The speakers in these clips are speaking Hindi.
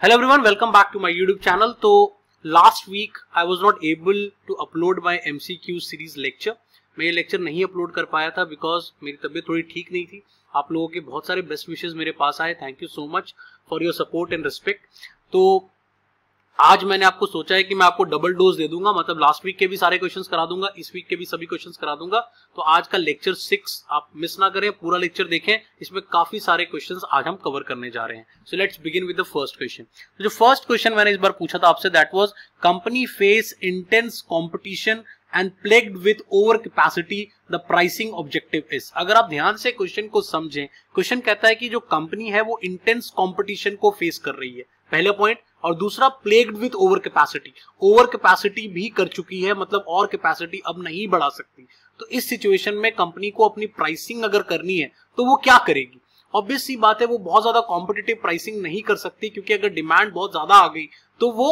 Hello everyone, welcome back to my YouTube channel. तो last week I was not able to upload my MCQ series lecture. मैं ये लेक्चर नहीं अपलोड कर पाया था बिकॉज मेरी तबीयत थोड़ी ठीक नहीं थी. आप लोगों के बहुत सारे बेस्ट विशेस मेरे पास आए. Thank you so much for your support and respect. तो आज मैंने आपको सोचा है कि मैं आपको डबल डोज दे दूंगा, मतलब लास्ट वीक के भी सारे क्वेश्चंस करा दूंगा, इस वीक के भी सभी क्वेश्चंस करा दूंगा. तो आज का लेक्चर 6 आप मिस ना करें, पूरा लेक्चर देखें. इसमें काफी सारे क्वेश्चंस आज हम कवर करने जा रहे हैं. So let's begin with the first question. जो फर्स्ट क्वेश्चन मैंने इस बार पूछा था आपसे, that was company face intense competition and plagued with over capacity, the pricing objective is. अगर आप ध्यान से क्वेश्चन को समझें, क्वेश्चन कहता है कि जो कंपनी है वो इंटेंस कंपटीशन को फेस कर रही है, पहले पॉइंट. और दूसरा, plagued with over capacity, over capacity भी कर चुकी है, मतलब और कैपेसिटी अब नहीं बढ़ा सकती. तो इस सिचुएशन में कंपनी को अपनी प्राइसिंग अगर करनी है तो वो क्या करेगी? ऑब्वियस सी बात है, वो बहुत ज्यादा कॉम्पिटिटिव प्राइसिंग नहीं कर सकती, क्योंकि अगर डिमांड बहुत ज्यादा आ गई तो वो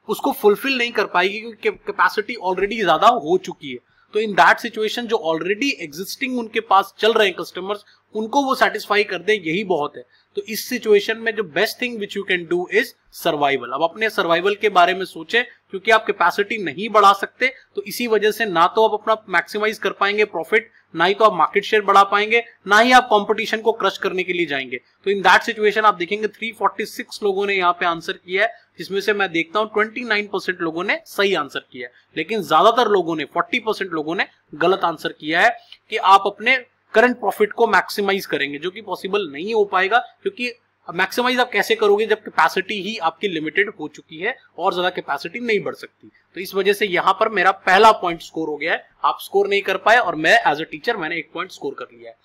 उसको फुलफिल नहीं कर पाएगी, क्योंकि कैपेसिटी ऑलरेडी ज्यादा हो चुकी है. तो इन दैट सिचुएशन जो ऑलरेडी एग्जिस्टिंग उनके पास चल रहे हैं कस्टमर्स, उनको वो सेटिस्फाई कर दे, यही बहुत है. तो इस सिचुएशन में जो best thing which you can do is survival. अब अपने सर्वाइवल के बारे में सोचें, क्योंकि आप कैपेसिटी नहीं बढ़ा सकते, तो इसी वजह से ना तो आप अपना मैक्सिमाइज कर पाएंगे प्रॉफिट, ना ही तो आप मार्केट शेयर बढ़ा पाएंगे, ना ही आप कंपटीशन को क्रश करने के लिए जाएंगे. तो इन दैट सिचुएशन आप देखेंगे 346 लोगों ने यहाँ पे आंसर किया है, जिसमें से मैं देखता हूं 29% लोगों ने सही आंसर किया है, लेकिन ज्यादातर लोगों ने 40% लोगों ने गलत आंसर किया है कि आप अपने करंट प्रॉफिट को मैक्सिमाइज करेंगे, जो कि पॉसिबल नहीं हो पाएगा. क्योंकि मैक्सिमाइज आप कैसे करोगे जब कैपेसिटी ही आपकी लिमिटेड हो चुकी है और ज्यादा कैपेसिटी नहीं बढ़ सकती. तो इस वजह से यहां पर मेरा पहला पॉइंट स्कोर हो गया है. आप स्कोर नहीं कर पाए और मैं एज अ टीचर मैंने एक पॉइंट स्कोर कर लिया है.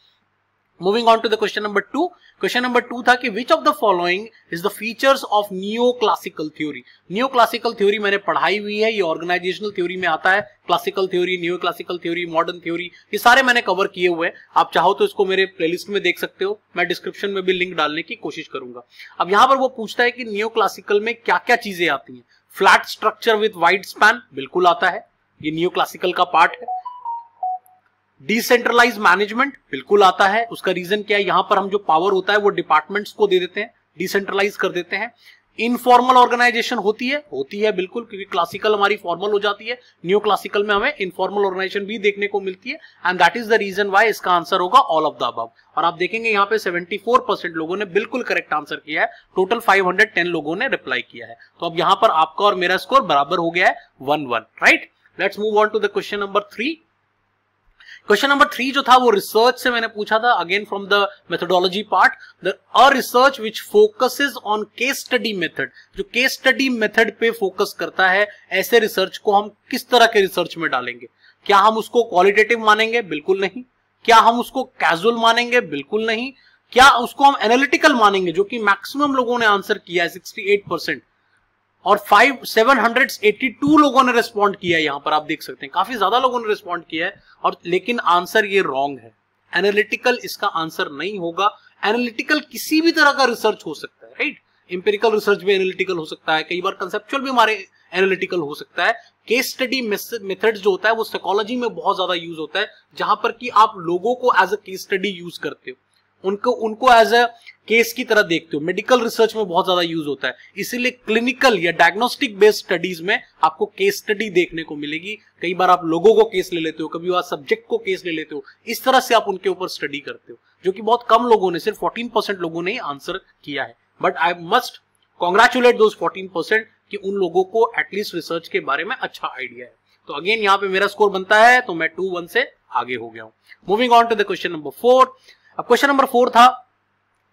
Moving on to the question number 2. Question number 2 था कि which of the following is the features of neo classical theory. Neo classical theory मैंने पढ़ाई हुई है, ये ऑर्गेनाइजेशनल थ्योरी में आता है. Classical theory, neo classical theory, modern theory, ये सारे मैंने कवर किए हुए हैं. आप चाहो तो इसको मेरे प्लेलिस्ट में देख सकते हो, मैं डिस्क्रिप्शन में भी लिंक डालने की कोशिश करूंगा. अब यहां पर वो पूछता है कि नियो क्लासिकल में क्या क्या चीजें आती हैं. Flat structure with wide span बिल्कुल आता है, ये नियो क्लासिकल का पार्ट है. डिसेंट्रलाइज मैनेजमेंट बिल्कुल आता है. उसका रीजन क्या है, यहां पर हम जो पावर होता है वो डिपार्टमेंट्स को दे देते हैं, डिसेंट्रलाइज कर देते हैं. इनफॉर्मल ऑर्गेनाइजेशन होती है बिल्कुल, क्योंकि क्लासिकल हमारी फॉर्मल हो जाती है, न्यू क्लासिकल में हमें इनफॉर्मल ऑर्गेनाइजेशन भी देखने को मिलती है. And that is the reason why इसका आंसर होगा ऑल ऑफ द अबव. और आप देखेंगे यहाँ पे 74% लोगों ने बिल्कुल करेक्ट आंसर किया है. टोटल 510 लोगों ने रिप्लाई किया है. तो अब यहां पर आपका और मेरा स्कोर बराबर हो गया है 1-1. Right, let's move on to the question number 3. Question number 3 जो था वो रिसर्च से मैंने पूछा था, again from the methodology part. A research which focuses on case study method. जो केस स्टडी मेथड पे फोकस करता है, ऐसे रिसर्च को हम किस तरह के रिसर्च में डालेंगे? क्या हम उसको क्वालिटेटिव मानेंगे? बिल्कुल नहीं. क्या हम उसको कैजुअल मानेंगे? बिल्कुल नहीं. क्या उसको हम एनालिटिकल मानेंगे, जो कि मैक्सिमम लोगों ने आंसर किया है 68%, और 782 लोगों ने रिस्पॉन्ड किया है. यहां पर आप देख सकते हैं काफी ज्यादा लोगों ने रिस्पॉन्ड किया है, और लेकिन आंसर ये रॉन्ग है. एनालिटिकल इसका आंसर नहीं होगा. एनालिटिकल किसी भी तरह का रिसर्च हो सकता है, राइट. इंपेरिकल रिसर्च भी एनालिटिकल हो सकता है, कई बार कंसेप्चुअल भी हमारे एनालिटिकल हो सकता है. केस स्टडी मेथड जो होता है वो साइकोलॉजी में बहुत ज्यादा यूज होता है, जहां पर कि आप लोगों को as a case study use करते हो, उनको एज अ केस की तरह देखते हो. मेडिकल रिसर्च में बहुत ज्यादा यूज होता है, इसीलिए क्लिनिकल या डायग्नोस्टिक बेस्ड स्टडीज में आपको केस स्टडी देखने को मिलेगी. कई बार आप लोगों को केस ले लेते हो, कभी आप सब्जेक्ट को केस ले लेते हो, इस तरह से आप उनके ऊपर स्टडी करते हो, जो कि बहुत कम लोगों ने, सिर्फ 14% लोगों ने आंसर किया है. But I must congratulate those 14% कि उन लोगों को एटलीस्ट रिसर्च के बारे में अच्छा आइडिया है. तो अगेन यहाँ पे मेरा स्कोर बनता है, तो मैं 2-1 से आगे हो गया हूं. Moving on to the question number 4. अब क्वेश्चन नंबर 4 था,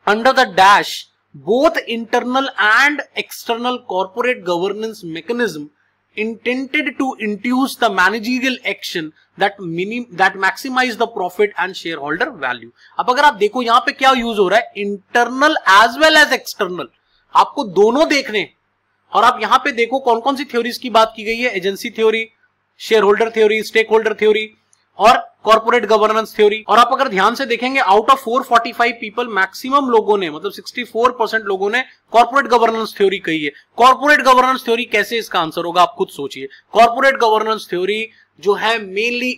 under the dash both internal and external corporate governance mechanism intended to induce the managerial action that maximize the profit and shareholder value. अब अगर आप देखो यहाँ पे क्या यूज हो रहा है, internal as well as external, आपको दोनों देखने. और आप यहाँ पे देखो कौन कौन सी थ्योरीज की बात की गई है, agency theory, shareholder theory, stakeholder theory और कॉर्पोरेट गवर्नेंस थ्योरी. और आप अगर ध्यान से देखेंगे, आउट ऑफ 445 पीपल मैक्सिमम लोगों ने, मतलब 64% लोगों ने कॉर्पोरेट गवर्नेंस थ्योरी कही है. कॉर्पोरेट गवर्नेंस थ्योरी कैसे इसका आंसर होगा, आप खुद सोचिए. कॉर्पोरेट गवर्नेंस थ्योरी जो है मेनली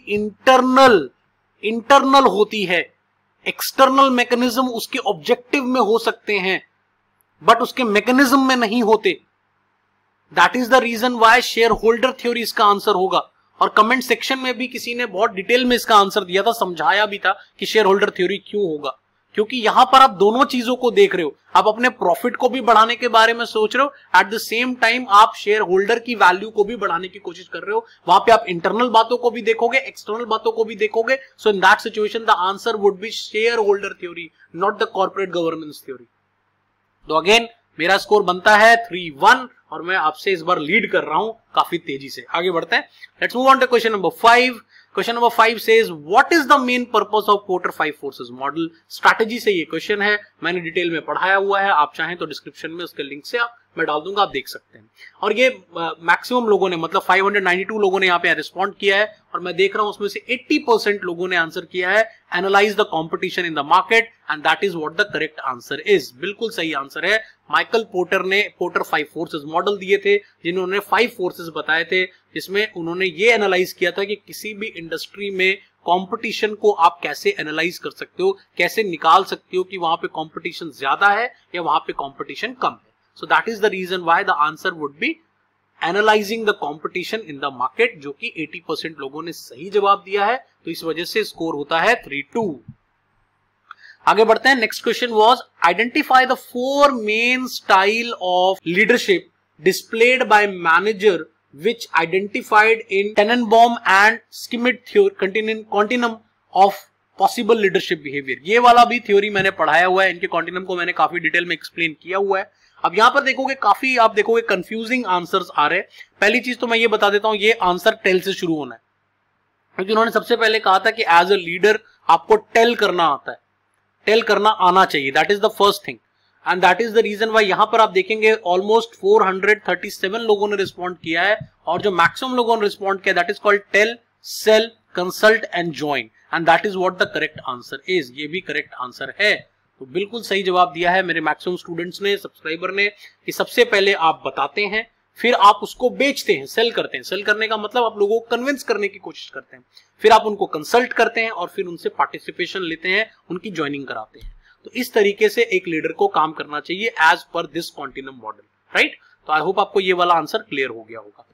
इंटरनल होती है. एक्सटर्नल मैकेनिज्म उसके ऑब्जेक्टिव में हो सकते हैं, बट उसके मैकेनिज्म में नहीं होते। That is the reason why shareholder theory इसका आंसर होगा। और कमेंट सेक्शन में भी किसी ने बहुत डिटेल में इसका आंसर दिया था, समझाया भी था कि शेयर होल्डर थ्योरी क्यों होगा, क्योंकि यहां पर आप दोनों चीजों को देख रहे हो, आप अपने प्रॉफिट को भी बढ़ाने के बारे में सोच रहे हो, एट द सेम टाइम आप शेयर होल्डर की वैल्यू को भी बढ़ाने की कोशिश कर रहे हो। वहां पे आप इंटरनल बातों को भी देखोगे, एक्सटर्नल बातों को भी देखोगे। So in that situation the answer would be shareholder theory, not the corporate governance theory. तो अगेन मेरा स्कोर बनता है 3-1 और मैं आपसे इस बार लीड कर रहा हूं काफी तेजी से। आगे बढ़ते हैं, let's move on to question number 5। Question number 5 says what is the main purpose of Porter 5 forces model। Strategy से ये क्वेश्चन है, मैंने डिटेल में पढ़ाया हुआ है, आप चाहें तो डिस्क्रिप्शन में उसके लिंक से मैं डाल दूंगा, आप देख सकते हैं। और ये मैक्सिमम लोगों ने, मतलब 592 लोगों ने यहाँ पे रिस्पॉन्ड किया है और मैं देख रहा हूं उसमें से 80% लोगों ने आंसर किया है analyse the competition in the market and that is what the correct answer is. बिल्कुल सही आंसर है। माइकल पोर्टर ने पोर्टर 5 फोर्सेस मॉडल दिए थे, जिन्होंने 5 फोर्सेस बताए थे, जिसमें उन्होंने ये एनालाइज किया था कि किसी भी इंडस्ट्री में कंपटीशन को आप कैसे एनालाइज कर सकते हो, कैसे निकाल सकते हो कि वहां पे कंपटीशन ज्यादा है या वहां पे कंपटीशन कम है। So that is the reason why the answer would be analysing the competition in the market, जो कि 80% लोगों ने सही जवाब दिया है। तो इस वजह से स्कोर होता है 3-2। आगे बढ़ते हैं। Next question was identify the 4 main style of leadership displayed by manager which identified in Tenenbaum and Schmidt continuum of possible leadership behavior। ये वाला भी थ्योरी मैंने पढ़ाया हुआ है, इनके कॉन्टिनम को मैंने काफी डिटेल में एक्सप्लेन किया हुआ है। अब यहाँ पर देखोगे काफी आप देखोगे कंफ्यूजिंग आंसर्स आ रहे हैं। पहली चीज तो मैं ये बता देता हूं, ये आंसर टेल से शुरू होना है, क्योंकि उन्होंने सबसे पहले कहा था कि एज अ लीडर आपको टेल करना आता है, टेल करना आना चाहिए, that is the first thing. And that is the reason why यहां पर आप देखेंगे ऑलमोस्ट 437 लोगों ने रिस्पॉन्ड किया है और जो मैक्सिमम लोगों ने रिस्पॉन्ड किया that is called tell, sell, consult and join and that is what the correct answer is. ये भी करेक्ट आंसर है। तो बिल्कुल सही जवाब दिया है मेरे मैक्सिमम स्टूडेंट्स ने, सब्सक्राइबर ने, कि सबसे पहले आप बताते हैं, फिर आप उसको बेचते हैं, सेल करते हैं। सेल करने का मतलब आप लोगों को कन्विंस करने की कोशिश करते हैं, फिर आप उनको कंसल्ट करते हैं और फिर उनसे पार्टिसिपेशन लेते हैं, उनकी ज्वाइनिंग कराते हैं। तो इस तरीके से एक लीडर को काम करना चाहिए as per this continuum model, right. तो आई होप आपको ये वाला आंसर क्लियर हो गया होगा।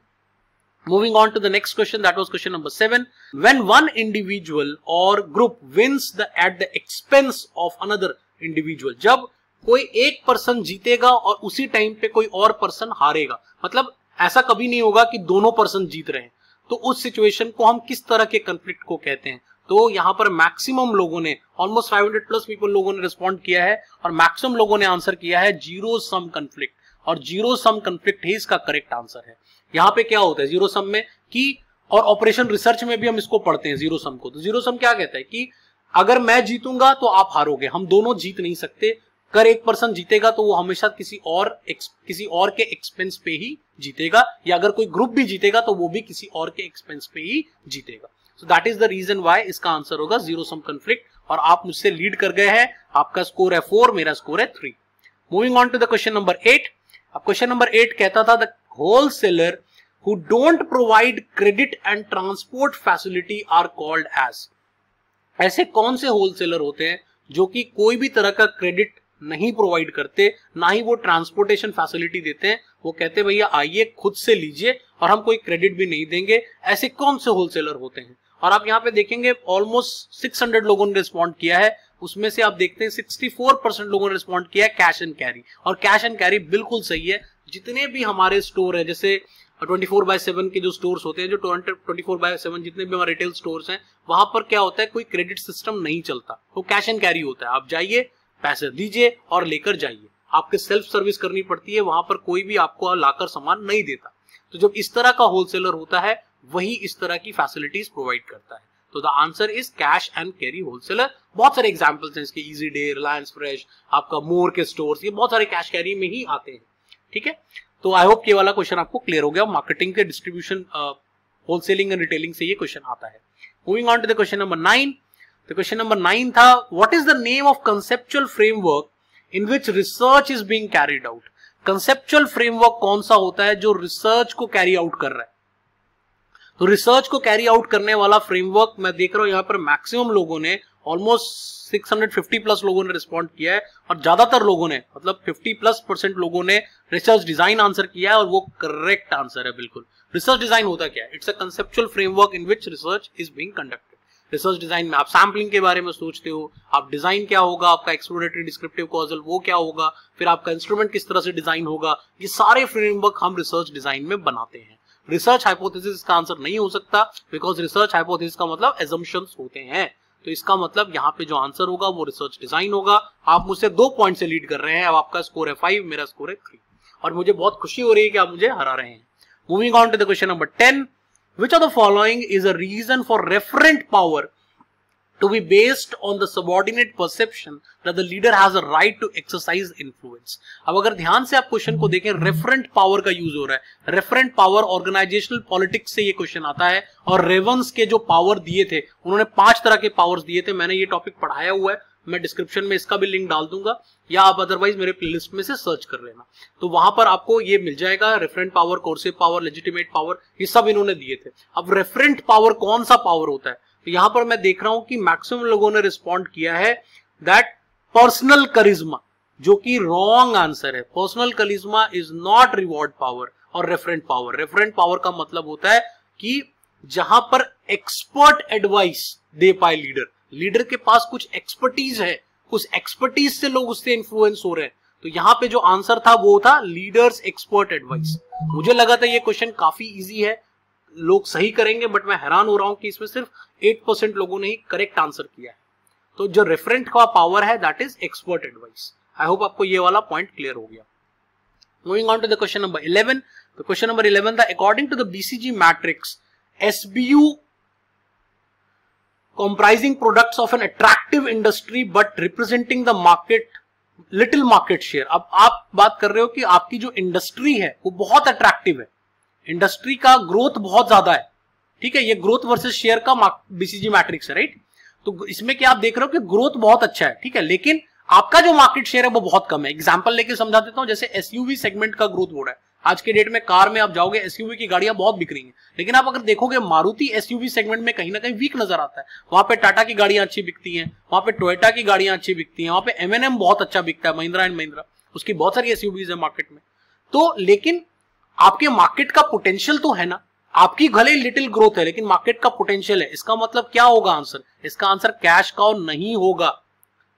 Moving on to the next question, that was question number 7. When one individual or group wins at the expense of another individual, जब कोई एक पर्सन जीतेगा और उसी टाइम पे कोई और पर्सन हारेगा, मतलब ऐसा कभी नहीं होगा कि दोनों पर्सन जीत रहे हैं, तो उस सिचुएशन को हम किस तरह के कंफ्लिक्ट को कहते हैं। तो यहाँ पर मैक्सिमम लोगों ने, ऑलमोस्ट 500+ पीपल लोगों ने रिस्पॉन्ड किया है और मैक्सिमम लोगों ने आंसर किया है जीरो सम कंफ्लिक्ट, और जीरो सम कंफ्लिक्ट ही इसका करेक्ट आंसर है। यहाँ पे क्या होता है जीरो सम में कि, और ऑपरेशन रिसर्च में भी हम इसको पढ़ते हैं जीरो सम को। तो जीरो सम क्या कहता है कि अगर मैं जीतूंगा तो आप हारोगे, हम दोनों जीत नहीं सकते। अगर एक पर्सन जीतेगा तो वो हमेशा किसी और के एक्सपेंस पे ही जीतेगा, या अगर कोई ग्रुप भी जीतेगा तो वो भी किसी और के एक्सपेंस पे ही जीतेगा। So that is the reason why इसका आंसर होगा जीरो सम कंफ्लिक्ट। और आप मुझसे लीड कर गए हैं, आपका स्कोर है 4, मेरा स्कोर है 3। Moving on to the question number 8। अब क्वेश्चन नंबर 8 कहता था the wholesaler who don't provide credit and transport facility are called as। ऐसे कौन से होलसेलर होते हैं जो कि कोई भी तरह का क्रेडिट नहीं प्रोवाइड करते, ना ही वो ट्रांसपोर्टेशन फैसिलिटी देते हैं। वो कहते भैया आइए खुद से लीजिए और हम कोई क्रेडिट भी नहीं देंगे। ऐसे कौन से होलसेलर होते हैं? और आप यहाँ पे देखेंगे ऑलमोस्ट 600 लोगों ने रिस्पॉन्ड किया है, उसमें से आप देखते हैं 64% लोगों ने रिस्पॉन्ड किया है कैश एंड कैरी। और कैश एंड कैरी बिल्कुल सही है। जितने भी हमारे स्टोर है, जैसे 24/7 के जो स्टोर्स होते हैं, जो 24/7 जितने भी हमारे रिटेल स्टोर्स हैं, वहां पर क्या होता है, कोई क्रेडिट सिस्टम नहीं चलता, वो कैश एंड कैरी होता है। आप जाइए, पैसे दीजिए और लेकर जाइए। आपके सेल्फ सर्विस करनी पड़ती है, वहां पर कोई भी आपको लाकर सामान नहीं देता। तो जब इस तरह का होलसेलर होता है, वही इस तरह की फैसिलिटीज प्रोवाइड करता है। तो the answer is cash and carry wholesaler. बहुत सारे एग्जांपल्स हैं इसके, इजी डे, रिलायंस फ्रेश, आपका मोर के स्टोर्स, ये बहुत सारे कैश कैरी में ही आते हैं। ठीक है, तो आई होप ये वाला क्वेश्चन आपको क्लियर हो गया। मार्केटिंग के डिस्ट्रीब्यूशन, होलसेलिंग एंड रिटेलिंग से ये क्वेश्चन आता है। Moving on to the question number 9। तो क्वेश्चन नंबर 9 था what is the name of conceptual framework in which research is being carried out. Conceptual framework कौन सा होता है जो रिसर्च को कैरी आउट कर रहा है? तो रिसर्च को कैरी आउट करने वाला फ्रेमवर्क मैं देख रहा हूं यहां पर मैक्सिमम लोगों ने ऑलमोस्ट 650 प्लस लोगों ने रिस्पॉन्ड किया है और ज्यादातर लोगों ने मतलब 50+% लोगों ने रिसर्च डिजाइन आंसर किया है और वो करेक्ट आंसर है बिल्कुल। रिसर्च डिजाइन होता क्या है? It's a conceptual framework in which research is being conducted. Research design में आप सैम्पलिंग के बारे में सोचते हो, आप डिजाइन क्या होगा, आपका एक्सप्लोरेटरी डिस्क्रिप्टिव कॉजल वो क्या होगा, फिर आपका इंस्ट्रूमेंट किस तरह से डिजाइन होगा, ये सारे फ्रेमवर्क हम रिसर्च डिजाइन में बनाते हैं। रिसर्च हाइपोथेसिस का आंसर नहीं हो सकता बिकॉज रिसर्च हाइपोथेसिस का मतलब एजम्पशंस होते हैं। तो इसका मतलब यहाँ पे जो आंसर होगा वो रिसर्च डिजाइन होगा। आप मुझसे 2 पॉइंट से लीड कर रहे हैं। अब आपका स्कोर है 5, मेरा स्कोर है 3 और मुझे बहुत खुशी हो रही है कि आप मुझे हरा रहे हैं। Moving on to the question number 10, which of the following is a reason for referent power to be based on the subordinate perception that the leader has a right to exercise influence। अब अगर ध्यान से आप क्वेश्चन को देखें, रेफरेंट पावर का यूज हो रहा है। रेफरेंट पावर ऑर्गेनाइजेशनल पॉलिटिक्स से ये क्वेश्चन आता है और रेवंस के जो पावर दिए थे, उन्होंने 5 तरह के पावर्स दिए थे। मैंने ये टॉपिक पढ़ाया हुआ है, मैं डिस्क्रिप्शन में इसका भी लिंक डाल दूंगा या आप अदरवाइज मेरे प्लेलिस्ट में से सर्च कर लेना, तो वहां पर आपको ये मिल जाएगा। Referent power, coercive power, legitimate power, ये सब इन्होंने दिए थे। अब रेफरेंट पावर कौन सा पावर होता है? तो यहां पर मैं देख रहा हूं कि मैक्सिमम लोगों ने रिस्पॉन्ड किया है दैट पर्सनल करिश्मा, जो कि रॉन्ग आंसर है। Personal charisma is not reward power और रेफरेंट पावर। रेफरेंट पावर का मतलब होता है कि जहां पर एक्सपर्ट एडवाइस दे पाए लीडर, लीडर के पास कुछ एक्सपर्टीज है, उस एक्सपर्टीज से लोग उससे इन्फ्लुएंस हो रहे हैं। तो यहाँ पे जो आंसर था वो था लीडर्स एक्सपर्ट एडवाइस। मुझे लगा था ये क्वेश्चन काफी इजी है, लोग सही करेंगे, बट मैं हैरान हो रहा हूं कि इसमें सिर्फ 8% लोगों ने ही करेक्ट आंसर किया है। तो जो रेफरेंट का पावर है that is expert advice. I hope आपको ये वाला पॉइंट क्लियर हो गया। Moving on to the question number 11। तो क्वेश्चन नंबर 11 था, according to the BCG matrix, SBU comprising products of an attractive industry but representing the market little market share। अब आप बात कर रहे हो कि आपकी जो इंडस्ट्री है वो बहुत अट्रैक्टिव है, इंडस्ट्री का ग्रोथ बहुत ज्यादा है, ठीक है, ये ग्रोथ वर्सेस शेयर का बीसीजी मैट्रिक्स है, राइट। तो इसमें क्या आप देख रहे हो कि ग्रोथ बहुत अच्छा है, ठीक है, लेकिन आपका जो मार्केट शेयर है वो बहुत कम है। एग्जांपल लेके समझा देता हूं, जैसे एसयूवी सेगमेंट का ग्रोथ हो रहा है। आज के डेट में कार में आप जाओगे, एसयूवी की गाड़ियां बहुत बिक रही हैं, लेकिन आप अगर देखोगे मारुति एसयूवी सेगमेंट में कहीं ना कहीं वीक नजर आता है। वहां पे टाटा की गाड़ियां अच्छी बिकती हैं, वहां पे टोयोटा की गाड़ियां अच्छी बिकती हैं, वहां पे एमएनएम बहुत अच्छा बिकता है, महिंद्रा एंड महिंद्रा, उसकी बहुत सारी एसयूवीज है मार्केट में। तो लेकिन आपके मार्केट का पोटेंशियल तो है ना, आपकी भले लिटिल ग्रोथ है लेकिन मार्केट का पोटेंशियल है। इसका मतलब क्या होगा आंसर? इसका आंसर कैश काउ नहीं होगा,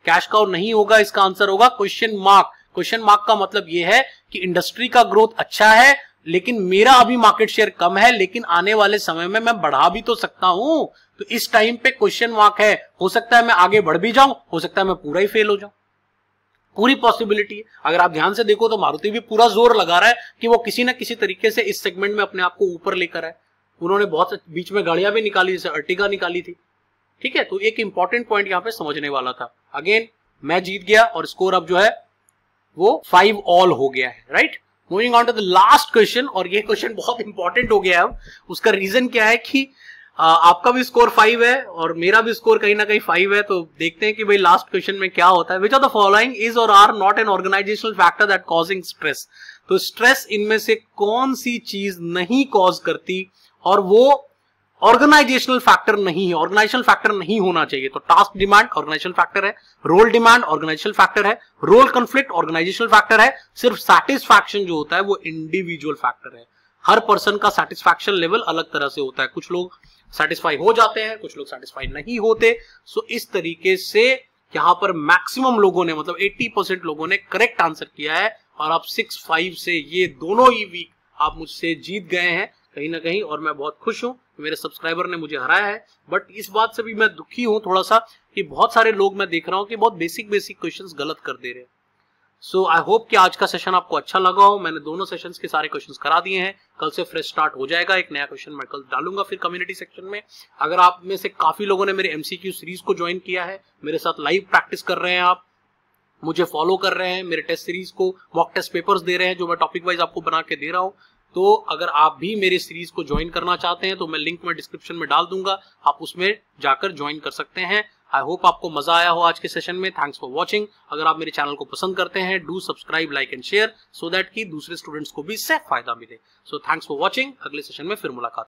कैश काउ नहीं होगा। इसका आंसर होगा क्वेश्चन मार्क। क्वेश्चन मार्क का मतलब यह है कि इंडस्ट्री का ग्रोथ अच्छा है लेकिन मेरा अभी मार्केट शेयर कम है, लेकिन आने वाले समय में मैं बढ़ा भी तो सकता हूं। तो इस टाइम पे क्वेश्चन मार्क है। हो सकता है मैं आगे बढ़ भी जाऊं, हो सकता है मैं पूरा ही फेल हो जाऊं, पूरी पॉसिबिलिटी है। अगर आप ध्यान से देखो तो मारुति भी पूरा जोर लगा रहा है कि वो किसी ना किसी तरीके से इस सेगमेंट में अपने आप को ऊपर लेकर आए। उन्होंने बहुत बीच में गाड़ियां भी निकाली, जैसे अर्टिगा निकाली थी, ठीक है। तो एक इंपॉर्टेंट पॉइंट यहां पे समझने वाला था। अगेन मैं जीत गया और स्कोर अब जो है वो 5 ऑल हो गया है, right. Moving on to the last question, और ये क्वेश्चन बहुत इंपॉर्टेंट हो गया है अब। उसका रीजन क्या है कि आपका भी स्कोर 5 है और मेरा भी स्कोर कहीं ना कहीं 5 है। तो देखते हैं कि भाई लास्ट क्वेश्चन में क्या होता है। Which of the following is और are not an organizational factor that causing stress. तो स्ट्रेस इनमें से कौन सी चीज नहीं कॉज करती और वो ऑर्गेनाइजेशनल फैक्टर नहीं है, ऑर्गेनाइजेशनल फैक्टर नहीं होना चाहिए। तो टास्क डिमांड ऑर्गेनाइजेशनल फैक्टर है, रोल डिमांड ऑर्गेनाइजेशनल फैक्टर है, रोल कॉन्फ्लिक्ट ऑर्गेनाइजेशनल फैक्टर है, सिर्फ सैटिस्फैक्शन जो होता है वो इंडिविजुअल फैक्टर है। हर पर्सन का सैटिस्फैक्शन लेवल अलग तरह से होता है, कुछ लोग सेटिस्फाई हो जाते हैं, कुछ लोग सेटिस्फाई नहीं होते। सो इस तरीके से यहां पर मैक्सिमम लोगों ने मतलब 80% लोगों ने करेक्ट आंसर किया है और आप 6-5 से ये दोनों ही वीक आप मुझसे जीत गए हैं कहीं ना कहीं, और मैं बहुत खुश हूं। मेरे सब्सक्राइबर ने मुझे हराया है, बट इस बात से भी मैं दुखी हूं थोड़ा सा कि बहुत सारे लोग मैं देख रहा हूं कि बहुत बेसिक क्वेश्चंस गलत कर दे रहे हैं। सो आई होप कि आज का सेशन आपको अच्छा लगा हो। मैंने दोनों सेशंस के सारे क्वेश्चंस करा दिए हैं, कल से फ्रेश स्टार्ट हो जाएगा। एक नया क्वेश्चन मैं कल डालूंगा फिर कम्युनिटी सेक्शन में। अगर आप में से काफी लोगों ने मेरे एमसीक्यू सीरीज को ज्वाइन किया है, मेरे साथ लाइव प्रैक्टिस कर रहे हैं, आप मुझे फॉलो कर रहे हैं, मेरे टेस्ट सीरीज को मॉक टेस्ट पेपर्स दे रहे हैं जो मैं टॉपिक वाइज आपको बना के दे रहा हूं, तो अगर आप भी मेरे सीरीज को ज्वाइन करना चाहते हैं तो मैं लिंक में डिस्क्रिप्शन में डाल दूंगा, आप उसमें जाकर ज्वाइन कर सकते हैं। आई होप आपको मजा आया हो आज के सेशन में। Thanks for watching. अगर आप मेरे चैनल को पसंद करते हैं, do subscribe, like and share so that कि दूसरे स्टूडेंट्स को भी इससे फायदा मिले। So thanks for watching. अगले सेशन में फिर मुलाकात।